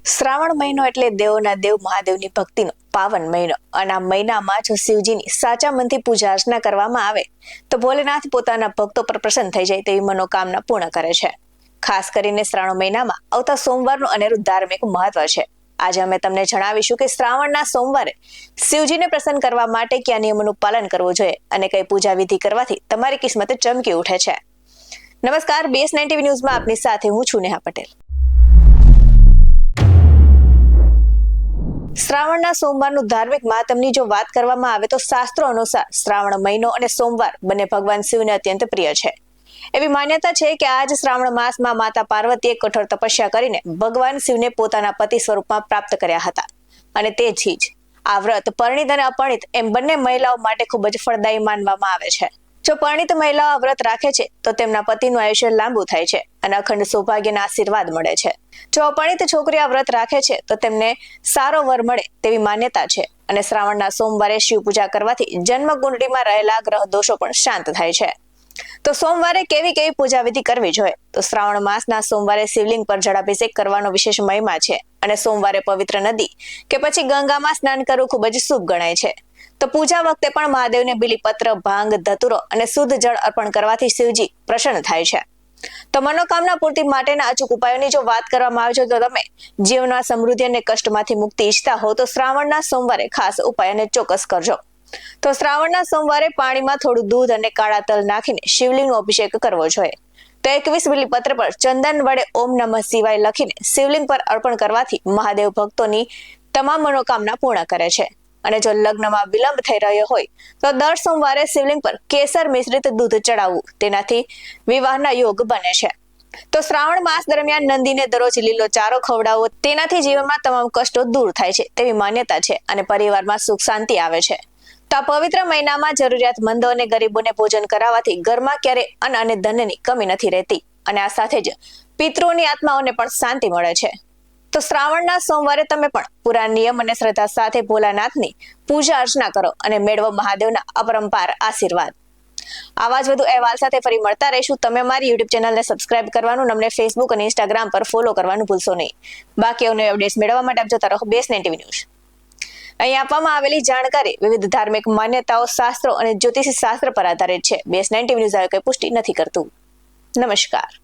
શ્રાવણ મહિનો એટલે દેવોના દેવ મહાદેવની ભક્તિનો પાવન મહિનો અને આ મહિનામાં જો શિવજીની સાચા મનથી પૂજા અર્ચના કરવામાં આવે તો ભોલેનાથ પોતાના ભક્તો પર પ્રસન્ન થઈ જાય તેવી મનોકામના પૂર્ણ કરે છે. ખાસ કરીને શ્રાવણ મહિનામાં આવતા સોમવારનું અનેરું ધાર્મિક મહત્વ છે. આજે અમે તમને જણાવીશું કે શ્રાવણના સોમવારે શિવજીને પ્રસન્ન કરવા માટે કયા નિયમોનું પાલન કરવું જોઈએ અને કઈ પૂજા વિધિ કરવાથી તમારી કિસ્મત ચમકી ઉઠે છે. નમસ્કાર, BS9 TV ન્યૂઝમાં આપની સાથે હું છું નેહા પટેલ. શ્રાવણના સોમવારનું ધાર્મિક મહાત્મ્યની જો વાત કરવામાં આવે તો શાસ્ત્રો અનુસાર શ્રાવણ મહિનો અને સોમવાર બંને ભગવાન શિવને અત્યંત પ્રિય છે. એવી માન્યતા છે કે આજ શ્રાવણ માસમાં માતા પાર્વતીએ કઠોર તપસ્યા કરીને ભગવાન શિવને પોતાના પતિ સ્વરૂપમાં પ્રાપ્ત કર્યા હતા અને તેથી જ આ વ્રત પરિણીત અને અપરિણીત એમ બંને મહિલાઓ માટે ખૂબ જ ફળદાયી માનવામાં આવે છે. જો પરિણીત મહિલાઓ આ વ્રત રાખે છે તો તેમના પતિનું આયુષ્ય લાંબુ થાય છે અને અખંડ સૌભાગ્યના આશીર્વાદ મળે છે. જો અપરિણીત છોકરી આ વ્રત રાખે છે તો તેમને સારો વર મળે તેવી માન્યતા છે અને શ્રાવણના સોમવારે શિવ પૂજા કરવાથી જન્મ કુંડળીમાં રહેલા ગ્રહ દોષો પણ શાંત થાય છે. તો સોમવારે કેવી પૂજા વિધિ કરવી જોઈએ? તો શ્રાવણ માસના સોમવારે શિવલિંગ પર જળાભિષેક કરવાનો વિશેષ મહિમા છે અને સોમવારે પવિત્ર નદી કે પછી ગંગામાં સ્નાન કરવું ખૂબ જ શુભ ગણાય છે. તો પૂજા વખતે પણ મહાદેવને બીલીપત્ર, ભાંગ, ધતુરો અને શુદ્ધ જળ અર્પણ કરવાથી શિવજી પ્રસન્ન થાય છે. તો મનોકામના પૂર્તિ માટેના અચૂક ઉપાયોની જો વાત કરવામાં આવે તો તમે જીવનમાં સમૃદ્ધિ અને કષ્ટમાંથી મુક્તિ ઈચ્છતા હો તો શ્રાવણના સોમવારે ખાસ ઉપાયને ચોક્કસ કરજો. તો શ્રાવણના સોમવારે પાણીમાં થોડું દૂધ અને કાળા તલ નાખીને શિવલિંગનો અભિષેક કરવો જોઈએ. તો 21 બીલીપત્ર પર ચંદન વડે ઓમ નમઃ શિવાય લખીને શિવલિંગ પર અર્પણ કરવાથી મહાદેવ ભક્તોની તમામ મનોકામના પૂર્ણ કરે છે. અને જો લગ્નમાં વિલંબ થઈ રહ્યો હોય તો દર સોમવારે શિવલિંગ પર કેસર મિશ્રિત દૂધ ચડાવવું, તેનાથી વિવાહના યોગ બને છે. તો શ્રાવણ માસ દરમિયાન નંદીને દરરોજ લીલો ચારો ખવડાવવો, તેનાથી જીવનમાં તમામ કષ્ટો દૂર થાય છે તેવી માન્યતા છે અને પરિવારમાં સુખ શાંતિ આવે છે. તો આ પવિત્ર મહિનામાં જરૂરિયાતમંદો અને ગરીબોને ભોજન કરાવવાથી ઘરમાં ક્યારે અન્ન અને ધનની કમી નથી રહેતી અને આ સાથે જ પિતૃઓની આત્માઓને પણ શાંતિ મળે છે. તો શ્રાવણના સોમવારે તમે પણ પૂરા નિયમ અને શ્રદ્ધા સાથે ભોલાનાથની પૂજા અર્ચના કરો અને મેળવો મહાદેવના અપરંપાર આશીર્વાદ. આવા જ વધુ અહેવાલ સાથે ફરી મળતા રહીશું. તમે અમારી YouTube ચેનલને સબસ્ક્રાઇબ કરવાનું, અમને Facebook અને Instagram પર ફોલો કરવાનું ભૂલશો નહીં. બાકી અવનવી અપડેટ્સ મેળવવા માટે આપ જોતા રહો BS9 TV ન્યૂઝ. અહીં આપવામાં આવેલી જાણકારી વિવિધ ધાર્મિક માન્યતાઓ, શાસ્ત્રો અને જ્યોતિષી શાસ્ત્ર પર આધારિત છે. BS9 TV ન્યૂઝ કોઈ પુષ્ટિ નથી કરતું. નમસ્કાર.